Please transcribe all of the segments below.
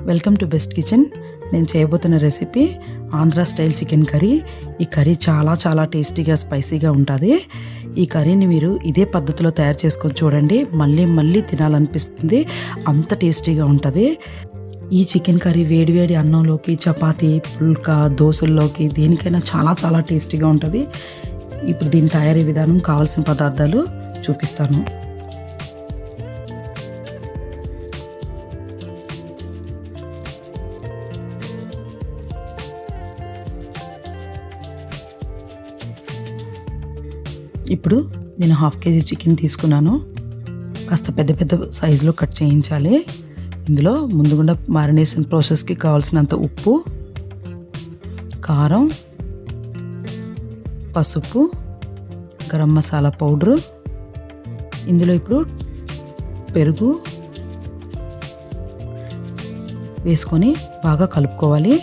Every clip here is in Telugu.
Welcome to best kitchen. నేను చేయబోతున్న recipe Andhra style chicken curry. ఈ కర్రీ చాలా టేస్టీగా స్పైసీగా ఉంటుంది. ఈ కర్రీని మీరు ఇదే పద్ధతిలో తయారు చేసుకొని చూడండి, మళ్ళీ తినాలనిపిస్తుంది, అంత టేస్టీగా ఉంటుంది. ఈ చికెన్ కర్రీ వేడివేడి అన్నంలోకి, చపాతీ, పుల్కా, దోశల్లోకి దేనికైనా చాలా టేస్టీగా ఉంటుంది. ఇప్పుడు దీని తయారీ విధానం, కావాల్సిన పదార్థాలు చూపిస్తాను. ఇప్పుడు నేను 1/2 kg చికెన్ తీసుకున్నాను. కాస్త పెద్ద సైజులో కట్ చేయించాలి. ఇందులో ముందుగా మ్యారినేషన్ ప్రాసెస్కి కావాల్సినంత ఉప్పు, కారం, పసుపు, గరం మసాలా పౌడరు, ఇందులో ఇప్పుడు పెరుగు వేసుకొని బాగా కలుపుకోవాలి.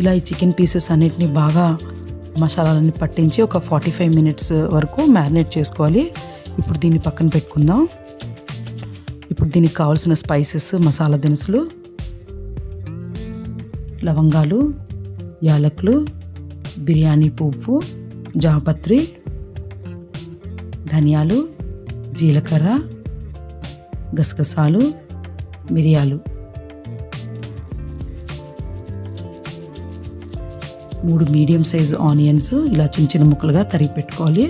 ఇలా ఈ చికెన్ పీసెస్ అన్నిటిని బాగా మసాలాలన్నీ పట్టించి ఒక 45 minutes వరకు మ్యారినేట్ చేసుకోవాలి. ఇప్పుడు దీన్ని పక్కన పెట్టుకుందాం. ఇప్పుడు దీనికి కావాల్సిన స్పైసెస్, మసాలా దినుసులు, లవంగాలు, యాలకులు, బిర్యానీ పువ్వు, జాపత్రి, ధనియాలు, జీలకర్ర, గసగసాలు, మిరియాలు, 3 మీడియం సైజు ఆనియన్స్ ఇలా చిన్న ముక్కలుగా తరిగి పెట్టుకోవాలి.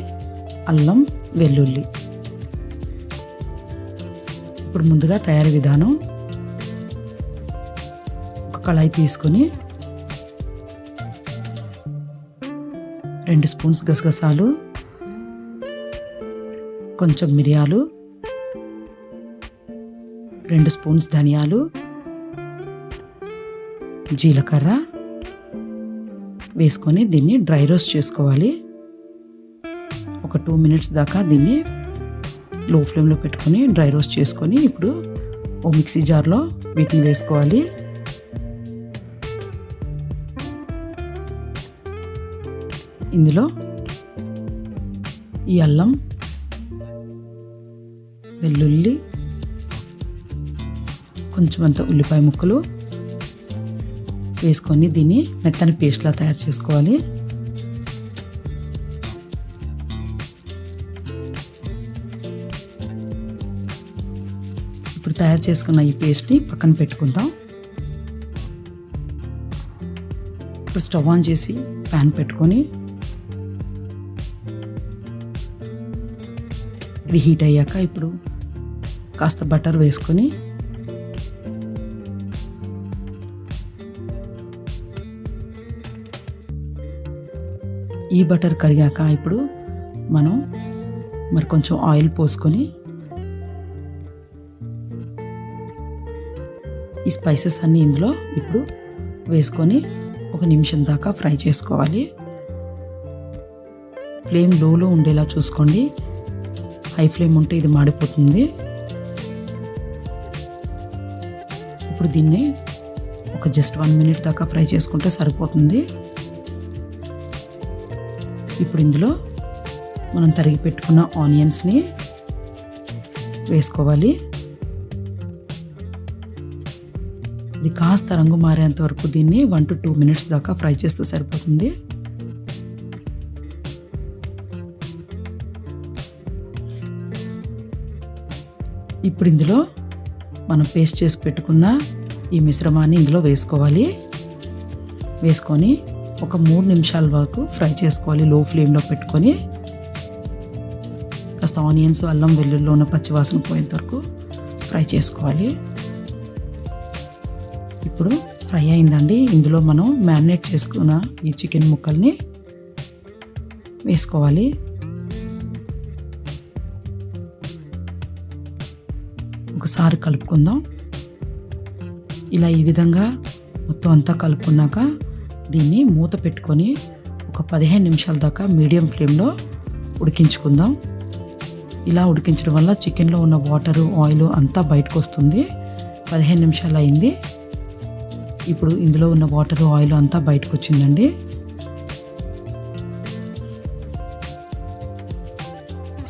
అల్లం, వెల్లుల్లి. ఇప్పుడు ముందుగా తయారీ విధానం. ఒక కళాయి తీసుకొని 2 స్పూన్స్ గసగసాలు, కొంచెం మిరియాలు, 2 స్పూన్స్ ధనియాలు, జీలకర్ర వేసుకొని దీన్ని డ్రై రోస్ట్ చేసుకోవాలి. ఒక 2 minutes దాకా దీన్ని లో ఫ్లేమ్లో పెట్టుకొని డ్రై రోస్ట్ చేసుకొని ఇప్పుడు ఓ మిక్సీ జార్లో వీటిని వేసుకోవాలి. ఇందులో ఈ అల్లం, వెల్లుల్లి, కొంచెం అంత ఉల్లిపాయ ముక్కలు వేసుకొని దీన్ని మెత్తని పేస్ట్లా తయారు చేసుకోవాలి. ఇప్పుడు తయారు చేసుకున్న ఈ పేస్ట్ని పక్కన పెట్టుకుందాం. ఇప్పుడు స్టవ్ ఆన్ చేసి ప్యాన్ పెట్టుకొని ఇది హీట్ అయ్యాక ఇప్పుడు కాస్త బటర్ వేసుకొని ఈ బటర్ కరిగాక ఇప్పుడు మనం మరి కొంచెం ఆయిల్ పోసుకొని ఈ స్పైసెస్ అన్నీ ఇందులో ఇప్పుడు వేసుకొని 1 నిమిషం దాకా ఫ్రై చేసుకోవాలి. ఫ్లేమ్ లోలో ఉండేలా చూసుకోండి, హై ఫ్లేమ్ ఉంటే ఇది మాడిపోతుంది. ఇప్పుడు దీన్ని ఒక జస్ట్ 1 minute దాకా ఫ్రై చేసుకుంటే సరిపోతుంది. ఇప్పుడు ఇందులో మనం తరిగి పెట్టుకున్న ఆనియన్స్ని వేసుకోవాలి. ఇది కాస్త రంగు మారేంత వరకు దీన్ని 1 to 2 minutes దాకా ఫ్రై చేస్తే సరిపోతుంది. ఇప్పుడు ఇందులో మనం పేస్ట్ చేసి పెట్టుకున్న ఈ మిశ్రమాన్ని ఇందులో వేసుకోవాలి. వేసుకొని ఒక 3 నిమిషాల వరకు ఫ్రై చేసుకోవాలి లో ఫ్లేమ్లో పెట్టుకొని. కాస్త ఆనియన్స్, అల్లం, వెల్లుల్లిలో ఉన్న పచ్చివాసన పోయేంత వరకు ఫ్రై చేసుకోవాలి. ఇప్పుడు ఫ్రై అయిందండి. ఇందులో మనం మ్యారినేట్ చేసుకున్న ఈ చికెన్ ముక్కల్ని వేసుకోవాలి. ఒకసారి కలుపుకుందాం. ఇలా ఈ విధంగా మొత్తం అంతా కలుపుకున్నాక దీన్ని మూత పెట్టుకొని ఒక 15 నిమిషాల దాకా మీడియం ఫ్లేమ్లో ఉడికించుకుందాం. ఇలా ఉడికించడం వల్ల చికెన్లో ఉన్న వాటరు, ఆయిల్ అంతా బయటకు వస్తుంది. 15 నిమిషాలు అయింది. ఇప్పుడు ఇందులో ఉన్న వాటరు, ఆయిల్ అంతా బయటకు వచ్చిందండి.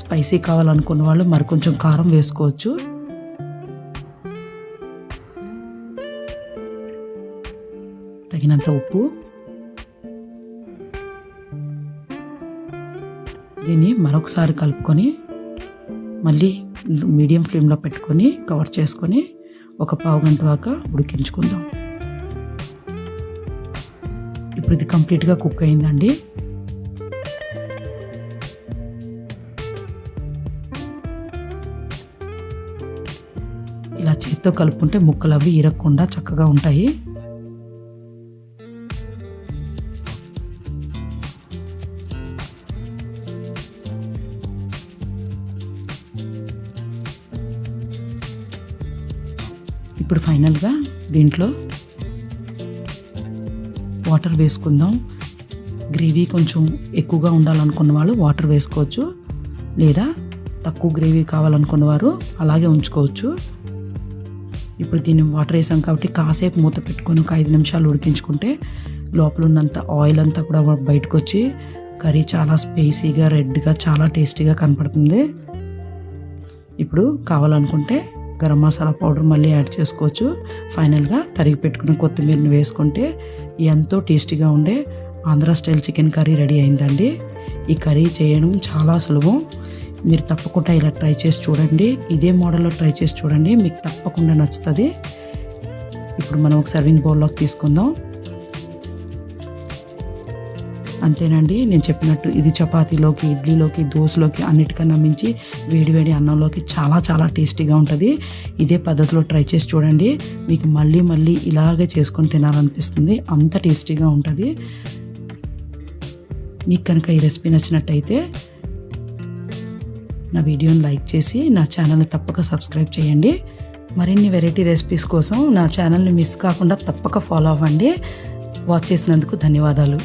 స్పైసీ కావాలనుకున్న వాళ్ళు మరి కొంచెం కారం వేసుకోవచ్చు. తగినంత ఉప్పు. దీన్ని మరొకసారి కలుపుకొని మళ్ళీ మీడియం ఫ్లేమ్లో పెట్టుకొని కవర్ చేసుకొని ఒక పావు గంట దాకా ఉడికించుకుందాం. ఇప్పుడు ఇది కంప్లీట్గా కుక్ అయిందండి. ఇలా చేత్తో కలుపుకుంటే ముక్కలు అవి ఇరగకుండా చక్కగా ఉంటాయి. ఇప్పుడు ఫైనల్గా దీంట్లో వాటర్ వేసుకుందాం. గ్రేవీ కొంచెం ఎక్కువగా ఉండాలనుకున్న వాళ్ళు వాటర్ వేసుకోవచ్చు, లేదా తక్కువ గ్రేవీ కావాలనుకున్న వారు అలాగే ఉంచుకోవచ్చు. ఇప్పుడు దీన్ని వాటర్ వేసాం కాబట్టి కాసేపు మూత పెట్టుకొని ఒక 5 నిమిషాలు ఉడికించుకుంటే లోపల ఉన్నంత ఆయిల్ అంతా కూడా బయటకు వచ్చి కర్రీ చాలా స్పైసీగా రెడ్గా చాలా టేస్టీగా కనపడుతుంది. ఇప్పుడు కావాలనుకుంటే గరం మసాలా పౌడర్ మళ్ళీ యాడ్ చేసుకోవచ్చు. ఫైనల్గా తరిగి పెట్టుకున్న కొత్తిమీరని వేసుకుంటే ఎంతో టేస్టీగా ఉండే Andhra style chicken curry ready అయిందండి. ఈ కర్రీ చేయడం చాలా సులభం. మీరు తప్పకుండా ఇలా ట్రై చేసి చూడండి. ఇదే మోడల్లో ట్రై చేసి చూడండి, మీకు తప్పకుండా నచ్చుతుంది. ఇప్పుడు మనం ఒక సర్వింగ్ బౌల్లోకి తీసుకుందాం. అంతేనండి, నేను చెప్పినట్టు ఇది చపాతీలోకి, ఇడ్లీలోకి, దోశలోకి అన్నిటికన్నా మించి వేడివేడి అన్నంలోకి చాలా చాలా టేస్టీగా ఉంటుంది. ఇదే పద్ధతిలో ట్రై చేసి చూడండి, మీకు మళ్ళీ మళ్ళీ ఇలాగే చేసుకొని తినాలనిపిస్తుంది, అంత టేస్టీగా ఉంటుంది. మీకు కనుక ఈ రెసిపీ నచ్చినట్టయితే నా వీడియోని లైక్ చేసి నా ఛానల్ని తప్పక సబ్స్క్రైబ్ చేయండి. మరిన్ని వెరైటీ రెసిపీస్ కోసం నా ఛానల్ని మిస్ కాకుండా తప్పక ఫాలో అవ్వండి. వాచ్ చేసినందుకు ధన్యవాదాలు.